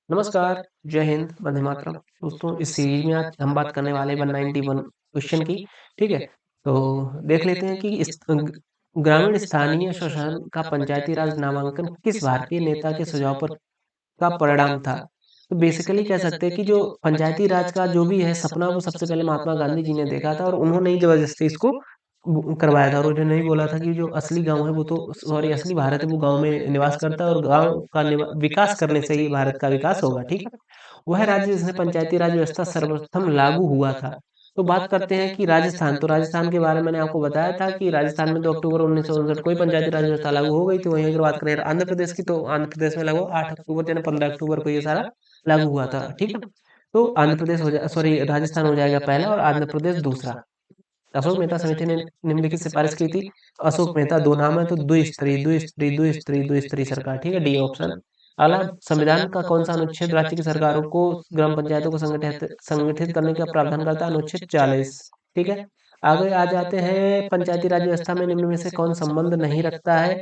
नमस्कार, जय हिंद, वंदे मातरम। दोस्तों, इस सीरीज में आज हम बात करने वाले 191 क्वेश्चन की। ठीक है, तो देख लेते हैं कि ग्रामीण स्थानीय शासन का पंचायती राज नामांकन किस भारतीय नेता के सुझाव पर का परिणाम था। तो बेसिकली कह सकते हैं कि जो पंचायती राज का जो भी है सपना, वो सबसे पहले महात्मा गांधी जी ने देखा था और उन्होंने ही जबरदस्ती इसको करवाया था। और उन्होंने ही बोला था कि जो असली गांव है वो तो, सॉरी, असली भारत है वो गांव में निवास करता है और गांव का विकास करने से ही भारत का विकास होगा। ठीक है, वह राज्य जिसमें पंचायती राज व्यवस्था सर्वप्रथम लागू हुआ था। तो बात करते हैं कि राजस्थान, तो राजस्थान के बारे में मैंने आपको बताया था कि राजस्थान में 2 अक्टूबर 1959 को ही पंचायती राज व्यवस्था लागू हो गई थी। वहीं अगर बात करें आंध्र प्रदेश की, तो आंध्र प्रदेश में लगभग 8 अक्टूबर यानी 15 अक्टूबर को ये सारा लागू हुआ था। ठीक है, तो आंध्र प्रदेश हो जाए, सॉरी, राजस्थान हो जाएगा पहला और आंध्र प्रदेश दूसरा। अशोक मेहता समिति ने निम्नलिखित सिफारिश की थी। तो अशोक मेहता दो नाम है, तो द्विस्तरीय द्विस्तरीय द्विस्तरीय द्विस्तरीय सरकार। ठीक है, डी ऑप्शन। अगला, संविधान का कौन सा अनुच्छेद राज्य की सरकारों को ग्राम पंचायतों को संगठित संगठित करने का प्रावधान करता है? अनुच्छेद 40। ठीक है, आगे आ जाते हैं, पंचायती राज व्यवस्था में निम्न में से कौन संबंध नहीं रखता है?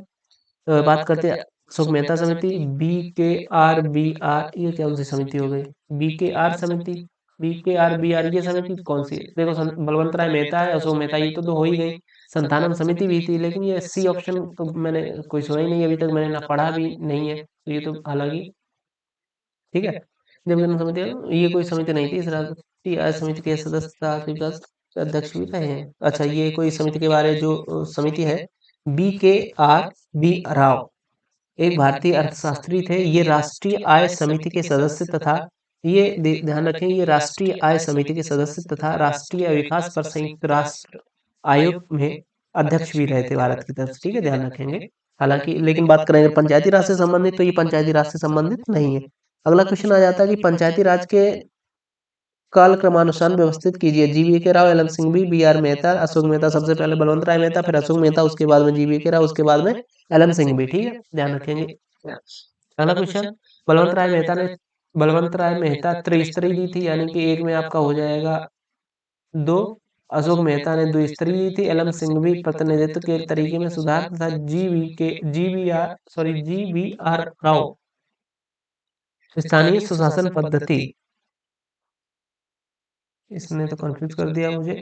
बात करते हैं अशोक मेहता समिति, BKR BR, ये कौन सी समिति हो गई? BKR समिति, BKR BR, ये समिति कौन सी है? देखो, बलवंत राय मेहता है, अशोक मेहता, ये तो दो हो ही गई। संतानम समिति भी थी, लेकिन ये सी ऑप्शन तो मैंने कोई सुना ही नहीं अभी तक, मैंने ना पढ़ा भी नहीं है, तो ये तो हालांकि। ठीक है, जब समिति, ये कोई समिति नहीं थी। इस राष्ट्रीय आय समिति के सदस्य विकास अध्यक्ष भी रहे हैं। अच्छा, ये कोई समिति के बारे जो समिति है, BKR B राव, एक भारतीय अर्थशास्त्री थे। ये राष्ट्रीय आय समिति के सदस्य तथा, ये ध्यान रखें, ये राष्ट्रीय आय समिति के सदस्य तथा राष्ट्रीय विकास पर संयुक्त राष्ट्र आयोग में अध्यक्ष भी रहे थे भारत की तरफ से। ठीक है, ध्यान रखेंगे। हालांकि लेकिन बात करें अगर पंचायती राज से संबंधित, तो ये पंचायती राज से संबंधित नहीं है। अगला क्वेश्चन आ जाता है कि पंचायती राज के कालक्रमानुसार व्यवस्थित कीजिए। GV के राव, LM सिंघवी, BR मेहता, अशोक मेहता, सबसे पहले बलवंत राय मेहता, फिर अशोक मेहता, उसके बाद में GV के राव, उसके बाद में LM सिंघवी। ठीक है, ध्यान रखेंगे। अगला क्वेश्चन, बलवंत राय मेहता ने बलवंत राय मेहता त्रिस्तरीय दी थी, यानी कि एक में आपका हो जाएगा दो। अशोक मेहता ने द्विस्तरीय दी थी। LM सिंघवी प्रतिनिधित्व के तरीके में सुधार तथा GVR राव स्थानीय सुशासन पद्धति। इसने तो कंफ्यूज कर दिया मुझे।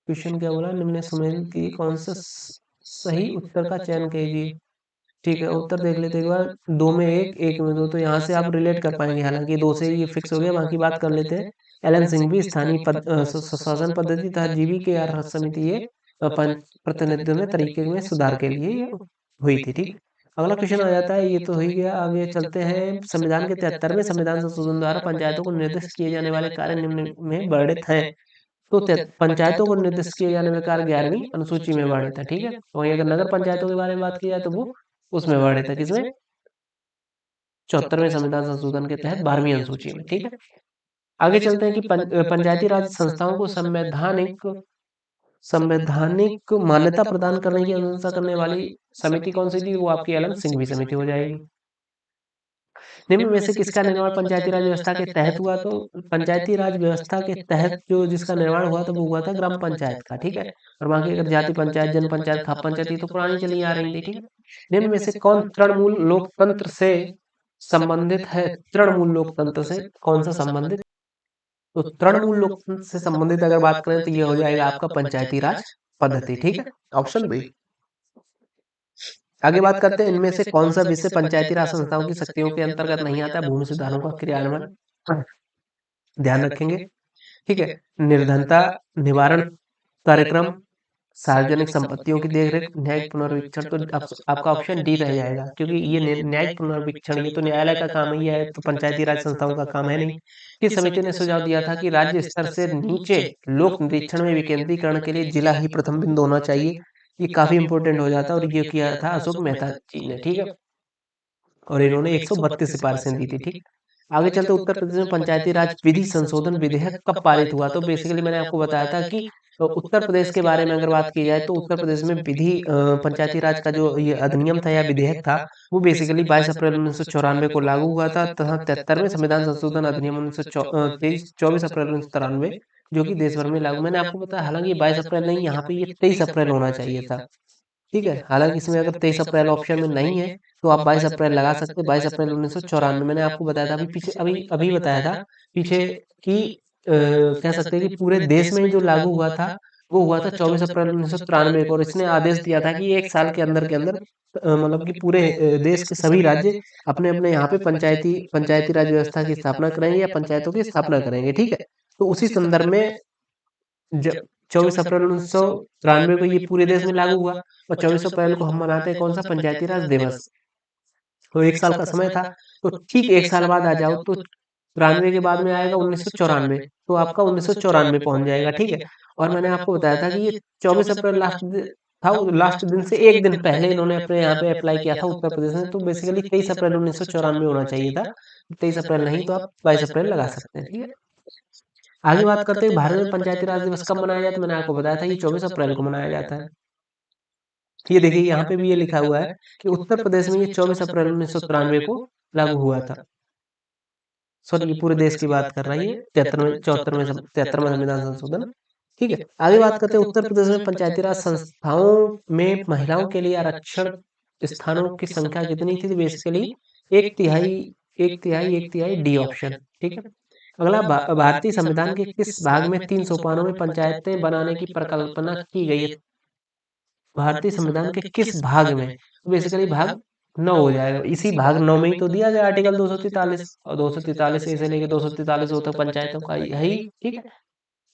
क्वेश्चन क्या बोला, निम्न सुमेलित की कौन सा सही उत्तर का चयन कीजिए। ठीक है, उत्तर देख लेते एक बार। दो में एक, एक में दो, तो यहाँ से आप रिलेट कर पाएंगे। हालांकि दो से ये फिक्स हो गया, बाकी बात कर लेते हैं। LM सिंघवी स्थानीय शासन पद्धति तथा GV के आर समिति, ये प्रतिनिधित्व में तरीके में सुधार के लिए ये हुई थी। ठीक, अगला क्वेश्चन आ जाता है, ये तो हो ही गया। आगे चलते हैं, संविधान के 73वें संविधान संशोधन द्वारा पंचायतों को निर्दिष्ट किए जाने वाले कार्य निम्न में वर्णित हैं। तो पंचायतों को निर्दिष्ट किए जाने में कार्य 11वीं अनुसूची में वर्णित है। ठीक है, वहीं अगर नगर पंचायतों के बारे में बात की जाए तो वो उसमें वर्णित है, किसमें? 74वें संविधान संशोधन के तहत 12वीं अनुसूची में। ठीक है, आगे चलते हैं कि पंचायती राज संस्थाओं को संवैधानिक संवैधानिक मान्यता प्रदान करने की अनुशंसा करने वाली समिति कौन सी थी? वो आपकी LM सिंघवी समिति हो जाएगी। निम्न में से किसका निर्माण पंचायती राज व्यवस्था के तहत हुआ? तो पंचायती राज व्यवस्था के तहत जो जिसका निर्माण हुआ था वो हुआ था ग्राम पंचायत का। ठीक है, और बाकी अगर जाति पंचायत, जन पंचायत, खाप पंचायत, ये तो पुरानी चली आ रही थी। ठीक है, निम्न में से कौन तृणमूल लोकतंत्र से संबंधित है? तृणमूल लोकतंत्र से कौन सा संबंधित? तो तृणमूल लोकतंत्र से संबंधित अगर बात करें तो ये हो जाएगा आपका पंचायती राज पद्धति। ठीक है, ऑप्शन बी। आगे बात करते हैं, इनमें से कौन सा विषय पंचायती राज संस्थाओं की शक्तियों के अंतर्गत नहीं आता है? भूमि सुधारों का क्रियान्वयन। ध्यान रखेंगे। ठीक है, निर्धनता निवारण कार्यक्रम, सार्वजनिक संपत्तियों की देखरेख, न्यायिक पुनर्वीक्षण। तो आपका ऑप्शन डी रह जाएगा, क्योंकि ये न्यायिक पुनर्वीक्षण ये तो न्यायालय का काम ही है, तो पंचायती राज संस्थाओं का काम है नहीं। किस समिति ने सुझाव दिया था कि राज्य स्तर से नीचे लोक निरीक्षण में विकेंद्रीकरण के लिए जिला ही प्रथम बिंदु होना चाहिए? ये काफी इंपॉर्टेंट हो जाता है, और ये किया था अशोक मेहता जी ने। ठीक है, और इन्होंने 132 सिफारिशें दी थी। ठीक, आगे चलते उत्तर प्रदेश में पंचायती राज विधि संशोधन विधेयक कब पारित हुआ? तो बेसिकली मैंने आपको बताया था कि उत्तर प्रदेश के बारे में अगर बात की जाए तो उत्तर प्रदेश में पंचायती राज का जो ये अधिनियम था या विधेयक था, वो बेसिकली 22 अप्रैल 1994 को लागू हुआ था, तथा 73वें संविधान संशोधन अधिनियम 24 अप्रैल 1993 जो कि देश भर में लागू। मैंने आपको बताया, हालांकि 22 अप्रैल नहीं, यहाँ पे ये 23 अप्रैल होना चाहिए था। ठीक है। हालांकि इसमें अगर 23 अप्रैल ऑप्शन में नहीं है तो आप 22 अप्रैल लगा सकते हैं। 22 अप्रैल 1994 मैंने आपको बताया था, अभी पीछे अभी अभी बताया था पीछे कि कह सकते हैं कि पूरे देश में ही जो लागू हुआ था वो हुआ था 24 अप्रैल 1993 को। और इसने आदेश दिया था कि 1 साल के अंदर मतलब कि पूरे देश के सभी राज्य अपने अपने यहाँ पे पंचायती राज व्यवस्था की स्थापना करेंगे या पंचायतों की स्थापना करेंगे। ठीक है। तो उसी संदर्भ में 24 अप्रैल 1993 को ये पूरे देश में लागू हुआ। और 24 अप्रैल को हम मनाते हैं कौन सा, पंचायती राज दिवस। तो 1 साल का समय था। तो ठीक 1 साल बाद आ जाओ तो 93 के बाद में आएगा 1994। तो आपका 1994 पहुंच जाएगा। ठीक है। और मैंने आपको बताया था कि ये 24 अप्रैल था। लास्ट दिन से एक दिन पहले इन्होंने अपने यहाँ पे अप्लाई किया था उत्तर प्रदेश में। तो बेसिकली 23 अप्रैल 1994 होना चाहिए था। 23 अप्रैल नहीं तो आप 22 अप्रैल लगा सकते हैं। ठीक है। आगे बात करते हैं भारत में पंचायती राज दिवस कब मनाया जाता है। मैंने आपको बताया था ये 24 अप्रैल को मनाया जाता है। ये देखिए यहाँ पे भी ये लिखा हुआ है कि उत्तर प्रदेश में ये 24 अप्रैल 1993 को लागू हुआ था। सॉरी, ये पूरे देश की बात कर रहा है ये 73वें संविधान संशोधन। ठीक है। आगे बात करते हैं उत्तर प्रदेश में पंचायती राज संस्थाओं में महिलाओं के लिए आरक्षण स्थानों की संख्या कितनी थी। बेसिकली एक तिहाई, एक तिहाई डी ऑप्शन। ठीक है। अगला भारतीय संविधान के किस भाग में 3 सोपानों में पंचायतें बनाने की परिकल्पना की गई है। भारतीय संविधान के किस भाग में, तो बेसिकली भाग 9 हो जाएगा। इसी भाग 9 में ही तो दिया गया आर्टिकल 243। और 243 से लेके 243 होता पंचायतों का है ही। ठीक है।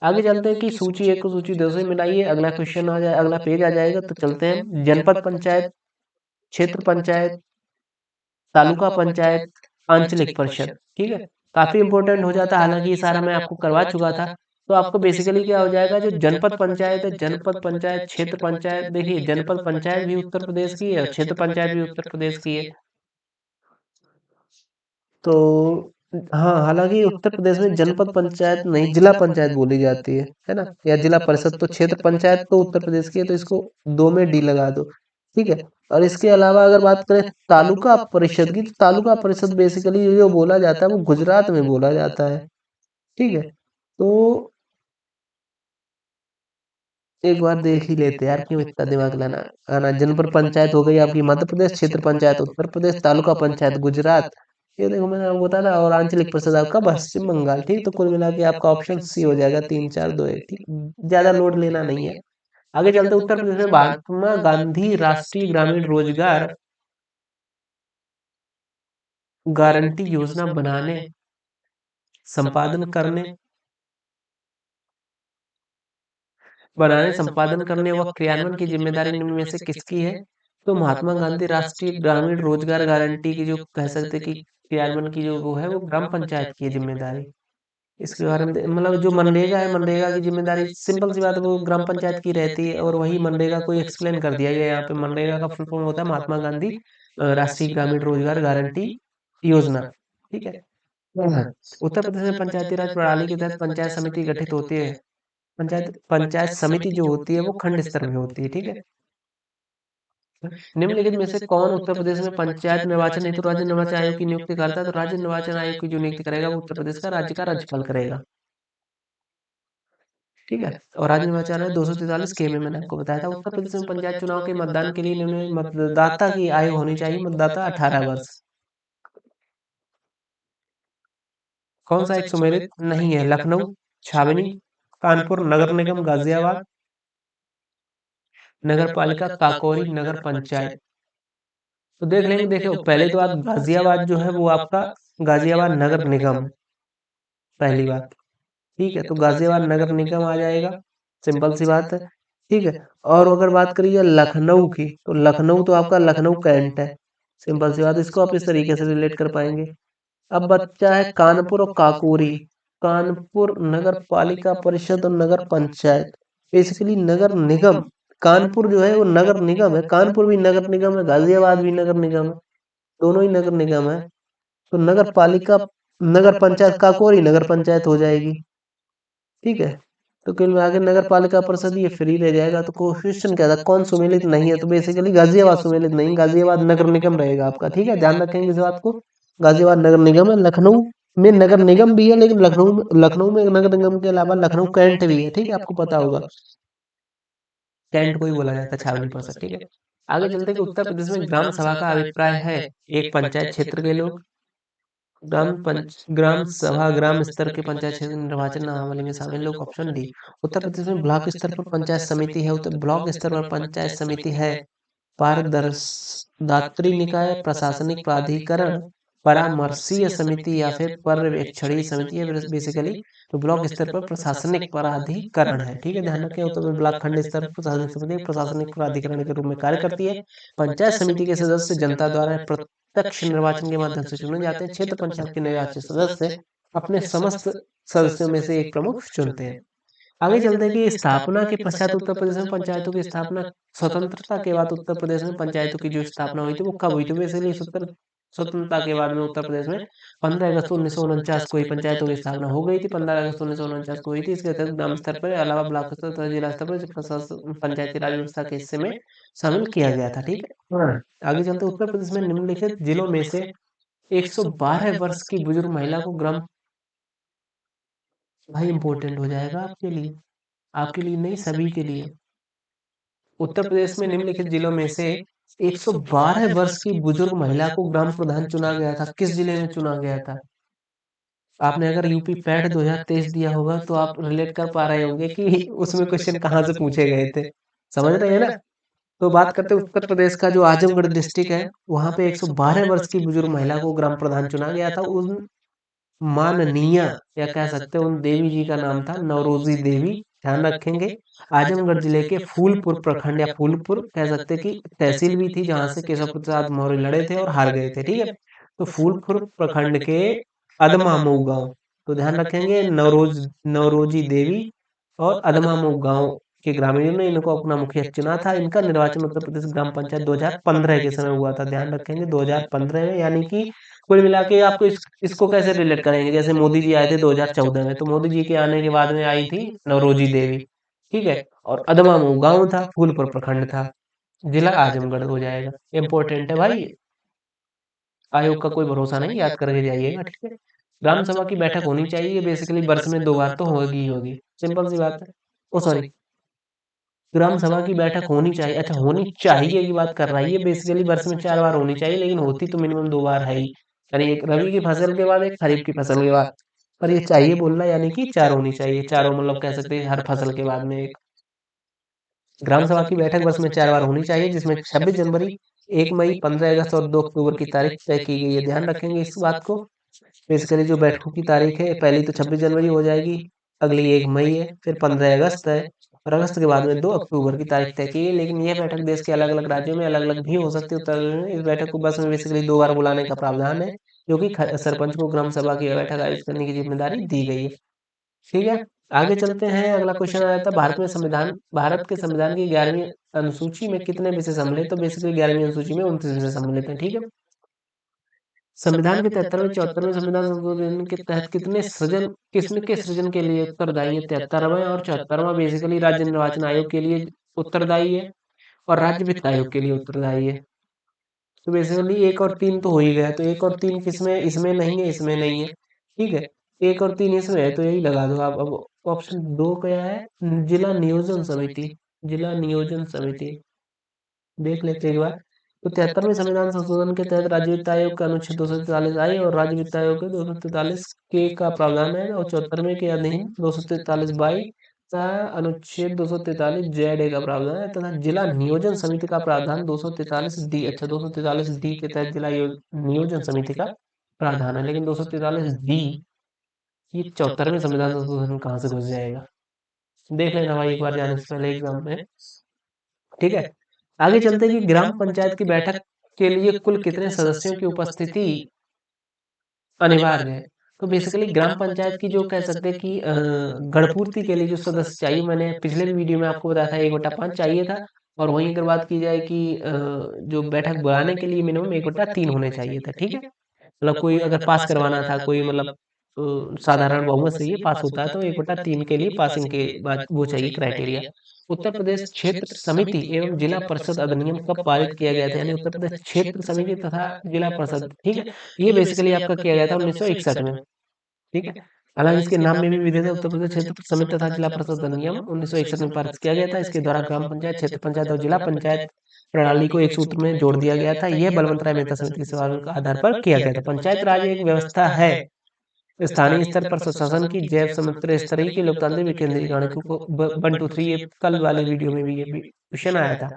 आगे चलते हैं कि सूची 1 को सूची 2 से मिलाइए। अगला क्वेश्चन आ जाए, अगला पेज आ जाएगा। तो चलते हैं जनपद पंचायत, क्षेत्र पंचायत, तालुका पंचायत, आंचलिक परिषद। ठीक है। काफी इंपॉर्टेंट हो जाता है। हालांकि ये सारा मैं आपको करवा चुका था। तो आपको बेसिकली क्या हो जाएगा, जो जनपद पंचायत है, जनपद पंचायत, क्षेत्र पंचायत, देखिए जनपद पंचायत भी उत्तर प्रदेश की है और क्षेत्र पंचायत भी उत्तर प्रदेश की है। तो हाँ, हालांकि उत्तर प्रदेश में जनपद पंचायत नहीं, जिला पंचायत बोली जाती है ना, या जिला परिषद। तो क्षेत्र पंचायत तो उत्तर प्रदेश की है, तो इसको 2 में डी लगा दो। ठीक है। और इसके अलावा अगर बात करें तालुका परिषद की, तो तालुका परिषद बेसिकली जो बोला जाता है वो गुजरात में बोला जाता है। ठीक है। तो एक बार देख ही लेते हैं यार, क्यों इतना दिमाग लाना आना। जनपद पंचायत हो गई आपकी मध्य प्रदेश, क्षेत्र पंचायत उत्तर प्रदेश, तालुका पंचायत गुजरात। ये देखो मैंने आपको बताया था। और आंचलिक परिषद आपका पश्चिम बंगाल। ठीक। तो कुल मिला के आपका ऑप्शन सी हो जाएगा, 3 4 2 1। ठीक। ज्यादा लोड लेना नहीं है। आगे चलते उत्तर प्रदेश में महात्मा गांधी राष्ट्रीय ग्रामीण रोजगार गारंटी योजना संपादन करने संपादन करने व क्रियान्वयन की जिम्मेदारी निम्न में से किसकी है। तो महात्मा गांधी राष्ट्रीय ग्रामीण रोजगार गारंटी की जो कह सकते हैं कि क्रियान्वयन की जो वो है वो ग्राम पंचायत की है जिम्मेदारी। इसके बारे में मतलब जो मनरेगा है, मनरेगा की जिम्मेदारी सिंपल सी बात है वो ग्राम पंचायत की रहती है। और वही मनरेगा को एक्सप्लेन कर दिया गया यहाँ पे। मनरेगा का फुल फॉर्म होता है महात्मा गांधी राष्ट्रीय ग्रामीण रोजगार गारंटी योजना। ठीक है। हाँ। उत्तर प्रदेश में पंचायती राज प्रणाली के तहत पंचायत समिति गठित होती है। पंचायत समिति जो होती है वो खंड स्तर में होती है। ठीक है। निम्नलिखित में से कौन उत्तर प्रदेश में पंचायत निर्वाचन हेतु राज्य निर्वाचन आयोग की नियुक्ति करता है। तो राज्य निर्वाचन आयोग की जो नियुक्ति करेगा वो उत्तर प्रदेश का राज्यपाल करेगा। ठीक है। और राज्य निर्वाचन आयोग 243 के में मैंने आपको बताया था। उत्तर प्रदेश में पंचायत चुनाव के मतदान के लिए निम्न मतदाता की आयु होनी चाहिए। मतदाता 18 वर्ष। कौन सा एक सुमेलित नहीं है। लखनऊ, छावनी, कानपुर नगर निगम, गाजियाबाद नगर पालिका, काकोरी नगर पंचायत। तो देख लेंगे। देखो पहले तो आप गाजियाबाद जो है वो आपका गाजियाबाद नगर निगम है, पहली बात। ठीक है। तो गाजियाबाद नगर निगम आ जाएगा, सिंपल सी बात है। ठीक है। और अगर बात करिए लखनऊ की, तो लखनऊ तो आपका लखनऊ कैंट है, सिंपल सी बात। इसको आप इस तरीके से रिलेट कर पाएंगे। अब बच्चा है कानपुर और काकोरी। कानपुर नगर पालिका परिषद और नगर पंचायत, बेसिकली नगर निगम। कानपुर जो है वो नगर निगम है, कानपुर भी नगर निगम है, गाजियाबाद भी नगर निगम है, दोनों ही नगर निगम है। तो नगर पालिका, नगर पंचायत काकोरी नगर पंचायत हो जाएगी। ठीक है। तो कुल मिला के नगर पालिका परिषद ये फ्री रह जाएगा। तो क्वेश्चन क्या था, कौन सुमेलित नहीं है। तो बेसिकली गाजियाबाद सुमेलित नहीं, गाजियाबाद नगर निगम रहेगा आपका। ठीक है, ध्यान रखेंगे इस बात को। गाजियाबाद नगर निगम है। लखनऊ में नगर निगम भी है, लेकिन लखनऊ में नगर निगम के अलावा लखनऊ कैंट भी है। ठीक है, आपको पता होगा कैंट को ही बोला जाता है छावनी परिषद। ठीक है। आगे चलते कि उत्तर प्रदेश में ग्राम सभा का अभिप्राय है। एक पंचायत क्षेत्र के लोग, ग्राम सभा ग्राम स्तर के पंचायत क्षेत्र निर्वाचन नामावली में शामिल लोग। Option D. उत्तर प्रदेश में ब्लॉक स्तर पर पंचायत समिति है। उत्तर ब्लॉक स्तर पर पंचायत समिति है पारदर्शी निकाय, प्रशासनिक प्राधिकरण, परामर्शीय समिति या फिर पर्यवेक्षणीय समिति है बेसिकली। तो ब्लॉक स्तर पर प्रशासनिक प्राधिकरण है। ठीक है, ध्यान रखें उत्तर प्रदेश ब्लॉक खंड स्तर पर प्रशासनिक समिति प्रशासनिक प्राधिकरण के रूप में कार्य करती है। पंचायत समिति के सदस्य जनता द्वारा प्रत्यक्ष निर्वाचन के माध्यम से चुने जाते हैं। क्षेत्र पंचायत के निर्वाचित सदस्य अपने समस्त सदस्यों में से एक प्रमुख चुनते हैं। आगे चलते हैं कि स्थापना के पश्चात उत्तर प्रदेश में पंचायतों की स्थापना, स्वतंत्रता के बाद उत्तर प्रदेश में पंचायतों की जो स्थापना हुई थी वो कब हुई थी? बेसिकली स्वतंत्रता के बाद में उत्तर प्रदेश में 15 अगस्त 1949 को ही पंचायतों की स्थापना हो गई थी। 15 अगस्त 1949 को हुई थी। इसके तहत ग्राम स्तर पर अलावा ब्लॉक स्तर तथा जिला स्तर पर पंचायती राज व्यवस्था के हिस्से में शामिल किया गया था। ठीक है, आगे चलते उत्तर प्रदेश में निम्नलिखित जिलों में से 112 वर्ष की बुजुर्ग महिला को ग्राम, भाई इंपॉर्टेंट हो जाएगा आपके लिए नहीं सभी के लिए। उत्तर प्रदेश में निम्नलिखित जिलों में से 112 वर्ष की बुजुर्ग महिला को ग्राम प्रधान चुना गया था। किस जिले में चुना गया था? आपने अगर यूपी पैट 2023 दिया होगा तो आप रिलेट कर पा रहे होंगे कि उसमें क्वेश्चन कहाँ से पूछे गए थे। समझ रहे हैं ना? तो बात करते हैं उत्तर प्रदेश का जो आजमगढ़ डिस्ट्रिक्ट है, वहां पे 112 वर्ष की बुजुर्ग महिला को ग्राम प्रधान चुना गया था। उन माननीय या कह सकते हैं उन देवी जी का नाम था नवरोजी देवी। ध्यान रखेंगे आजमगढ़ जिले के फूलपुर प्रखंड या फूलपुर कह सकते हैं कि तहसील भी थी जहां से केशव प्रसाद मौर्य लड़े थे और हार गए थे। ठीक है, तो फूलपुर प्रखंड के अदमामऊ गांव, तो ध्यान रखेंगे नवरोजी देवी और अदमामऊ गांव के ग्रामीणों ने इनको अपना मुखिया चुना था। इनका निर्वाचन उत्तर प्रदेश ग्राम पंचायत 2015 के समय हुआ था। ध्यान रखेंगे 2015 में, यानी कि कुल मिला के आपको इसको कैसे रिलेट करेंगे? जैसे मोदी जी आए थे 2014 में, तो मोदी जी के आने के बाद में आई थी नवरोजी देवी। ठीक है, और अदमामऊ गांव था, फूलपुर प्रखंड था, जिला आजमगढ़ हो जाएगा। इंपॉर्टेंट है भाई, आयोग का कोई भरोसा नहीं, याद करके जाइएगा। ठीक है, ग्राम सभा की बैठक होनी चाहिए बेसिकली वर्ष में 2 बार तो होगी ही होगी, सिंपल सी बात है। ओ सॉरी, ग्राम सभा की बैठक होनी चाहिए, अच्छा होनी चाहिए की बात कर रहा है ये, बेसिकली वर्ष में 4 बार होनी चाहिए, लेकिन होती तो मिनिमम 2 बार है ही। यानी एक रबी की फसल के बाद, एक खरीफ की फसल के बाद। पर ये चाहिए बोलना यानी कि 4 होनी चाहिए, चारों मतलब कह सकते हैं हर फसल के बाद में एक। ग्राम सभा की बैठक वर्ष में 4 बार होनी चाहिए, जिसमें 26 जनवरी, 1 मई, 15 अगस्त और 2 अक्टूबर की तारीख तय की गई है। ध्यान रखेंगे इस बात को। बेसिकली जो बैठकों की तारीख है, पहली तो 26 जनवरी हो जाएगी, अगली 1 मई है, फिर 15 अगस्त है, और अगस्त के बाद में 2 अक्टूबर की तारीख तय की है। लेकिन यह बैठक देश के अलग अलग राज्यों में अलग अलग भी हो सकती है। उत्तर प्रदेश में इस बैठक को बस में बेसिकली 2 बार बुलाने का प्रावधान है, जो कि सरपंच को ग्राम सभा की बैठक आयोजित करने की जिम्मेदारी दी गई है। ठीक है, आगे चलते हैं। अगला क्वेश्चन आ जाता है भारत के संविधान की 11वीं अनुसूची में कितने विषय सम्मिलित? तो बेसिकली 11वीं अनुसूची में 29 विषय सम्मिलित है। ठीक है, संविधान के 73वें 74वें संविधान संशोधन के तहत कितने सृजन, किसमें के सृजन के लिए उत्तरदायी है? 73वां और 74वां बेसिकली राज्य निर्वाचन आयोग के लिए उत्तरदायी है और राज्य वित्त आयोग के लिए उत्तरदायी है। तो बेसिकली 1 और 3 तो हो ही गया, तो 1 और 3 किसमें? इसमें नहीं है, इसमें नहीं है। ठीक है, 1 और 3 इसमें है, तो यही लगा दो आप। अब ऑप्शन 2 क्या है? जिला नियोजन समिति, जिला नियोजन समिति देख लेते हैं एक बार। तो 73वें संविधान संशोधन के तहत राज्य वित्त आयोग का अनुच्छेद 243 आई और राज्य वित्त आयोग के 243 के का प्रावधान है, और 74वें के अधीन 243 बाई तथा अनुच्छेद 243 जेड ए का प्रावधान है, तथा जिला नियोजन समिति का प्रावधान 243 डी। अच्छा, 243 डी के तहत जिला नियोजन समिति का प्रावधान है, लेकिन 243 डी ये 74वें संविधान संशोधन में कहाँ से घुस जाएगा? देख लेना भाई एक बार जाने से पहले एग्जाम में। ठीक है, आगे चलते हैं कि ग्राम पंचायत की बैठक के लिए कुल कितने सदस्यों की उपस्थिति अनिवार्य है? तो बेसिकली ग्राम पंचायत की जो कह सकते हैं कि गणपूर्ति के लिए जो सदस्य चाहिए, मैंने पिछले भी वीडियो में आपको बताया था 1/5 चाहिए था। और वहीं अगर बात की जाए कि जो बैठक बुलाने के लिए मिनिमम 1/3 होने चाहिए था। ठीक है, मतलब कोई अगर पास करवाना था, कोई मतलब साधारण बहुमत से ये पास होता है, तो 1/3 के लिए पासिंग के बाद वो चाहिए क्राइटेरिया। उत्तर प्रदेश क्षेत्र समिति एवं जिला परिषद अधिनियम कब पारित किया गया था? यानी उत्तर प्रदेश क्षेत्र समिति तथा जिला परिषद। ठीक है, ये बेसिकली आपका किया गया था 1961 में। ठीक है, हालांकि इसके नाम में भी विधेयक उत्तर प्रदेश क्षेत्र समिति तथा जिला परिषद अधिनियम 1961 में पारित किया गया था। इसके द्वारा ग्राम पंचायत, क्षेत्र पंचायत और जिला पंचायत प्रणाली को एक सूत्र में जोड़ दिया गया था। यह बलवंत राय मेहता समिति के सिफारिश के आधार पर किया गया था। पंचायत राज एक व्यवस्था है स्थानीय स्तर पर सुशासन की जैव समग्र स्तरीय की लोकतांत्रिक विकेंद्रीकरण को 1 2 3 ये कल वाले वीडियो में भी ये क्वेश्चन आया था।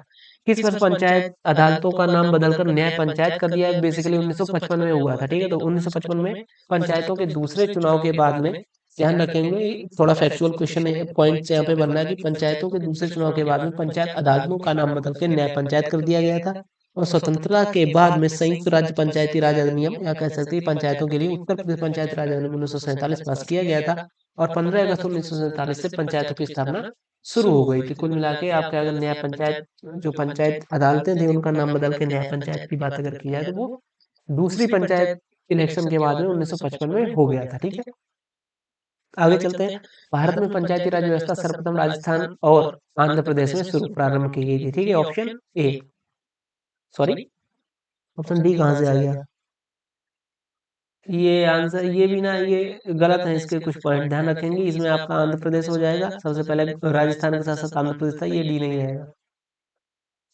किस वर्ष पंचायत अदालतों का नाम बदलकर न्याय पंचायत कर दिया? बेसिकली 1955 में हुआ था। ठीक है, तो 1955 में पंचायतों के दूसरे चुनाव के बाद में, ध्यान रखेंगे थोड़ा फैक्चुअल क्वेश्चन है, पॉइंट यहाँ पे बनना है कि पंचायतों के दूसरे चुनाव के बाद में पंचायत अदालतों का नाम बदल के न्याय पंचायत कर दिया गया था। और स्वतंत्रता के बाद में संयुक्त राज्य पंचायती राज अधिनियम या कह सकते हैं पंचायतों के लिए उत्तर प्रदेश पंचायती राज अधिनियम 1947 पास किया गया था। और 15 अगस्त 1947 से पंचायतों की स्थापना शुरू हो गई थी। कुल मिला के आपके अगर न्याय पंचायत, जो पंचायत अदालतें थी उनका नाम बदल के न्याय पंचायत की बात अगर की जाए तो वो दूसरी पंचायत इलेक्शन के बाद में 1955 में हो गया था। ठीक है, आगे चलते हैं। भारत में पंचायती राज व्यवस्था सर्वप्रथम राजस्थान और आंध्र प्रदेश में शुरू प्रारंभ की गई थी। ठीक है, option A, sorry option D कहाँ से आ गया? ये आंसर ये भी ना, ये गलत है। इसके कुछ पॉइंट ध्यान रखेंगे, इसमें आपका आंध्र प्रदेश हो जाएगा। सबसे पहले राजस्थान के साथ साथ आंध्र प्रदेश था, ये डी नहीं रहेगा।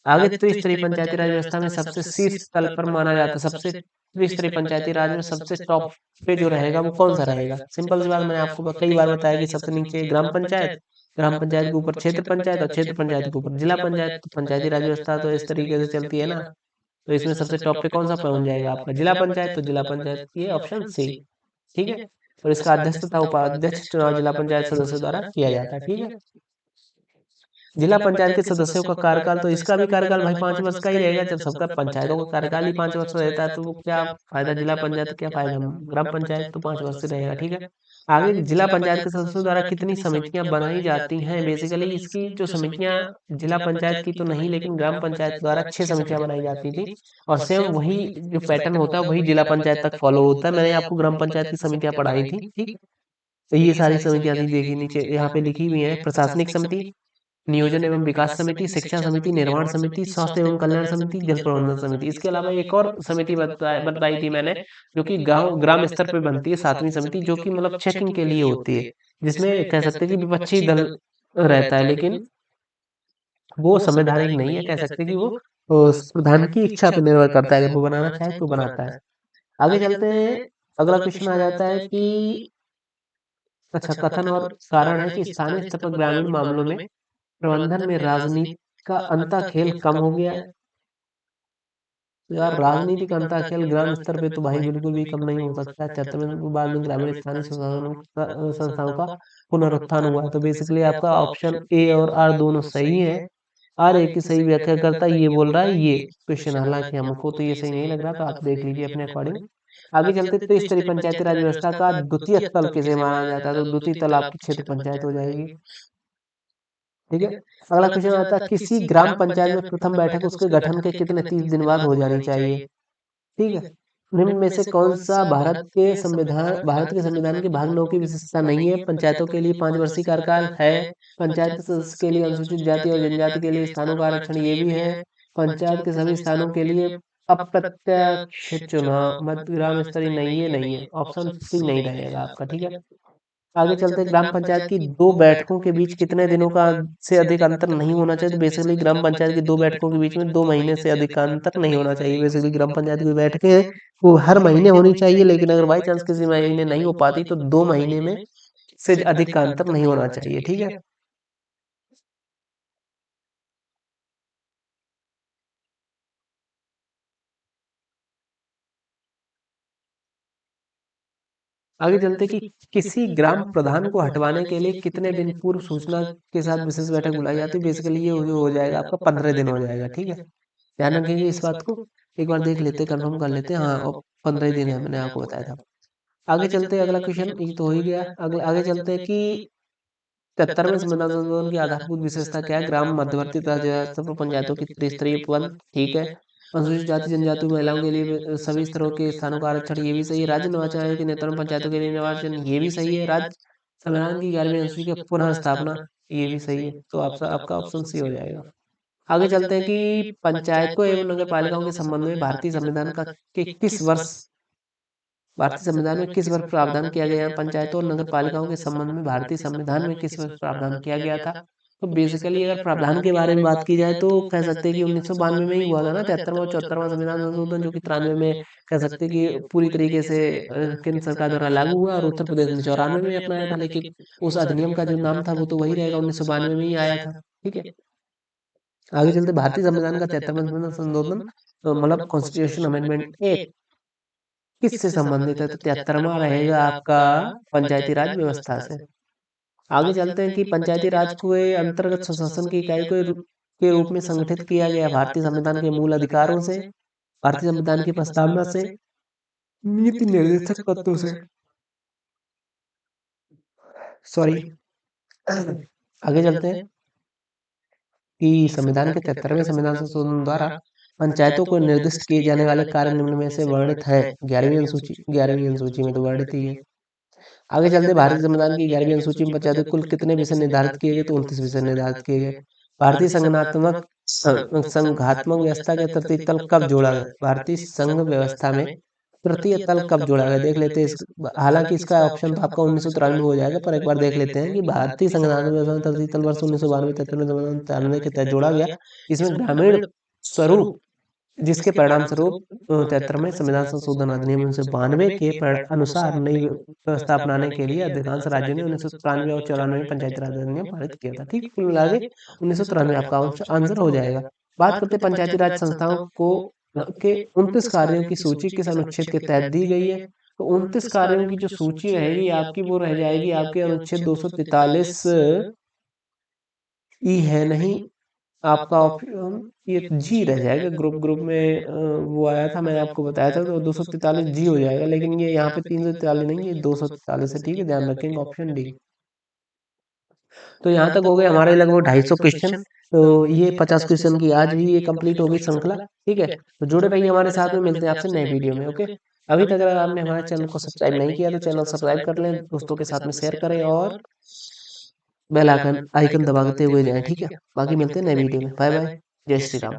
आगे त्रिस्तरीय पंचायती राज व्यवस्था में सबसे शीर्ष तल पर माना जाता है, सबसे त्रिस्तरीय पंचायती राज में सबसे टॉप पे जो रहेगा वो कौन सा रहेगा? सिंपल सी बात, मैंने आपको कई बार बताया कि सबसे नीचे ग्राम पंचायत, ग्राम पंचायत के ऊपर क्षेत्र पंचायत और क्षेत्र पंचायत के ऊपर जिला पंचायत। तो पंचायती राज व्यवस्था तो इस तरीके से चलती है ना, तो इसमें सबसे टॉप पे कौन सा पहुंच जाएगा आपका? जिला पंचायत। तो जिला पंचायत ये ऑप्शन सी। ठीक है, और इसका अध्यक्ष तथा उपाध्यक्ष चुनाव जिला पंचायत सदस्यों द्वारा किया जाता है। ठीक है, जिला पंचायत के सदस्यों का कार्यकाल, तो इसका भी कार्यकाल भाई 5 वर्ष का ही रहेगा। जब सबका पंचायतों का कार्यकाल ही 5 वर्ष रहता है तो वो क्या फायदा जिला पंचायत, क्या फायदा ग्राम पंचायत? तो 5 वर्ष से रहेगा। ठीक है, आगे जिला पंचायत के सदस्यों द्वारा कितनी समितियां बनाई जाती हैं? बेसिकली इसकी जो समितियां जिला पंचायत की तो नहीं, लेकिन ग्राम पंचायत द्वारा 6 समितियां बनाई जाती थी। और सेम वही जो पैटर्न होता है वही जिला पंचायत तक फॉलो होता है। मैंने आपको ग्राम पंचायत की समितियां पढ़ाई थी। ठीक, तो ये सारी समितियां थी, देखिए नीचे यहाँ पे लिखी हुई है। प्रशासनिक समिति, नियोजन एवं विकास समिति, शिक्षा समिति, निर्माण समिति, स्वास्थ्य एवं कल्याण समिति, जल प्रबंधन समिति। इसके अलावा एक और समिति बताई थी मैंने, जो कि गांव ग्राम स्तर पे बनती है, 7वीं समिति, जो कि मतलब चेकिंग के लिए होती है, जिसमें कह सकते हैं कि विपक्षी दल रहता है, लेकिन वो संवैधानिक नहीं है। कह सकते हैं कि वो प्रधान की इच्छा पे निर्भर करता है, अगर वो बनाना चाहे तो बनाता है। आगे चलते हैं, अगला क्वेश्चन आ जाता है कि अच्छा, कथन और कारण है कि स्थानीय स्तर पर ग्रामीण मामलों में प्रबंधन में राजनीति का अंता खेल कम हो गया है। तो यार राजनीति का अंता खेल ग्राम स्तर पे तो भाई बिल्कुल भी कम नहीं हो सकता है। 73 के बाद में ग्रामीण स्थानीय संस्थाओं का पुनरुत्थान हुआ है। तो बेसिकली आपका ऑप्शन ए और आर दोनों सही है। आर ए की सही व्याख्या करता है, ये बोल रहा है ये क्वेश्चन। हालांकि हमको तो ये सही नहीं लग रहा, तो आप देख लीजिए अपने अकॉर्डिंग। आगे चलते तो इस तरह पंचायती राज व्यवस्था का द्वितीय तल किसे माना जाता है? तो द्वितीय तल आपकी क्षेत्र पंचायत हो जाएगी। ठीक है, अगला क्वेश्चन आता है, किसी ग्राम पंचायत में प्रथम बैठक उसके गठन के कितने 30 दिन बाद हो जानी चाहिए? ठीक है, निम्न में से कौन सा भारत के संविधान के भाग 9 की विशेषता नहीं है? पंचायतों के लिए 5 वर्षीय कार्यकाल है, पंचायत के सदस्य के लिए अनुसूचित जाति और जनजाति के लिए स्थानों का आरक्षण ये भी है, पंचायत के सभी स्थानों के लिए अप्रत्यक्ष चुनाव, मध्य ग्राम स्तरीय नहीं, ये नहीं है। ऑप्शन सी नहीं रहेगा आपका। ठीक है, आगे चलते ग्राम पंचायत की 2 बैठकों के बीच कितने दिनों का से अधिक अंतर नहीं होना चाहिए? तो बेसिकली ग्राम पंचायत की 2 बैठकों के बीच में 2 महीने से अधिक का अंतर नहीं होना चाहिए। बेसिकली ग्राम पंचायत की बैठकें वो हर महीने होनी चाहिए, लेकिन अगर बाई चांस किसी महीने नहीं हो पाती तो 2 महीने में से अधिक का अंतर नहीं होना चाहिए। ठीक है, आगे चलते कि किसी ग्राम प्रधान को हटवाने के लिए कितने दिन पूर्व सूचना के साथ विशेष बैठक बुलाई जाती है? बेसिकली ये हो जाएगा आपका 15 दिन हो जाएगा। ठीक है, ध्यान रखेंगे इस बात को। एक बार देख लेते, कंफर्म कर लेते हैं। हाँ, और 15 दिन है, मैंने आपको बताया था। आगे चलते हैं, अगला क्वेश्चन ये तो हो ही गया। अगला आगे चलते हैं कि 73वें संविधान संशोधन की आधारभूत विशेषता क्या है? ग्राम मध्यवर्ती तथा जिला पंचायतों की त्रिस्तरीय प्रबंध। ठीक है, अनुसूचित जाति जनजाति महिलाओं के लिए सभी स्तरों के स्थानों का आरक्षण, ये भी सही है। राज्य निर्वाचन आयोग के नेतृत्व में पंचायतों के लिए निर्वाचन, ये भी सही है। राज्य संविधान की 11वीं अनुसूची की पुनः स्थापना, ये भी सही है। तो आपका ऑप्शन सी हो जाएगा। आगे चलते हैं कि पंचायतों एवं नगर पालिकाओं के संबंध में भारतीय संविधान का के किस वर्ष भारतीय संविधान में किस वर्ष प्रावधान किया गया है? पंचायतों और नगर पालिकाओं के संबंध में भारतीय संविधान में किस वर्ष प्रावधान किया गया था? तो बेसिकली अगर प्रावधान के बारे में बात की जाए तो कह सकते हैं कि 1992 में ही हुआ था ना, 73वां और 74वां संविधान संशोधन, जो कि 93 में कह सकते हैं कि पूरी तरीके से केंद्र सरकार द्वारा लागू हुआ, और उत्तर प्रदेश ने 94 में अपनाया था। लेकिन उस अधिनियम का जो नाम था वो तो वही रहेगा, 1992 में ही आया था। ठीक है, आगे चलते भारतीय संविधान का 73वां संविधान संशोधन, मतलब कॉन्स्टिट्यूशन अमेंडमेंट एक्ट, किससे संबंधित है? तो 73वां रहेगा आपका पंचायती राज व्यवस्था से। आगे चलते हैं कि पंचायती राज को अंतर्गत स्वशासन की इकाई को के रूप में संगठित किया गया भारतीय संविधान के मूल अधिकारों से, भारतीय संविधान की प्रस्तावना से, नीति निर्देशक तत्वों से। सॉरी, आगे चलते हैं कि संविधान के 73वें संविधान संशोधन द्वारा पंचायतों को निर्दिष्ट किए जाने वाले कार्य निम्न में से वर्णित है। 11वीं अनुसूची में तो वर्णित ही है। आगे चलते भारतीय संविधान की 11वीं अनुसूची में पंचायतों कुल कितने विषय निर्धारित किए गए? तो 29 विषय निर्धारित किए गए। भारतीय संघात्मक व्यवस्था के तृतीय तल कब जोड़ा गया? भारतीय संघ व्यवस्था में तृतीय तल कब जोड़ा गया? देख लेते हैं हालांकि इसका ऑप्शन तो आपका 1993 में हो जाएगा, पर एक बार देख लेते हैं कि भारतीय संविधान व्यवस्था में तृतीय तल वर्ष 1992 93 के तहत जोड़ा गया। इसमें ग्रामीण स्वरूप, जिसके परिणाम स्वरूप 73वें संविधान संशोधन अधिनियम 1992 के अनुसार नई व्यवस्था अपनाने के लिए अधिकांश राज्यों ने 1993 और 94 में पंचायती राज अधिनियम पारित किया था। ठीक, कुल मिला के 1993 आपका आंसर हो जाएगा। बात करते हैं पंचायती राज संस्थाओं को के 29 कार्यों की सूची किस अनुच्छेद के तहत दी गई है? तो 29 कार्यों की जो सूची रहेगी आपकी, वो रह जाएगी आपके अनुच्छेद 243 ई है नहीं, आपका ऑप्शन ये जी रह जाएगा। ग्रुप ग्रुप में वो आया था, मैंने आपको बताया था, तो 243 जी हो जाएगा। लेकिन ये यहाँ पे 343 नहीं, ये 243 है। ठीक है, ध्यान रखेंगे, ऑप्शन डी। तो यहाँ तक हो गए हमारे लगभग 250 क्वेश्चन। तो ये 50 क्वेश्चन की आज ही ये कंप्लीट होगी श्रृंखला। ठीक है, तो जुड़े रहिए हमारे साथ में, मिलते हैं आपसे नए वीडियो में। ओके, अभी तक अगर आपने हमारे चैनल को सब्सक्राइब नहीं किया तो चैनल सब्सक्राइब कर लें, दोस्तों के साथ में शेयर करें और बेल आइकन आइकन दबाते हुए जाएं। ठीक है, बाकी मिलते हैं नए वीडियो में। बाय बाय, जय श्री राम।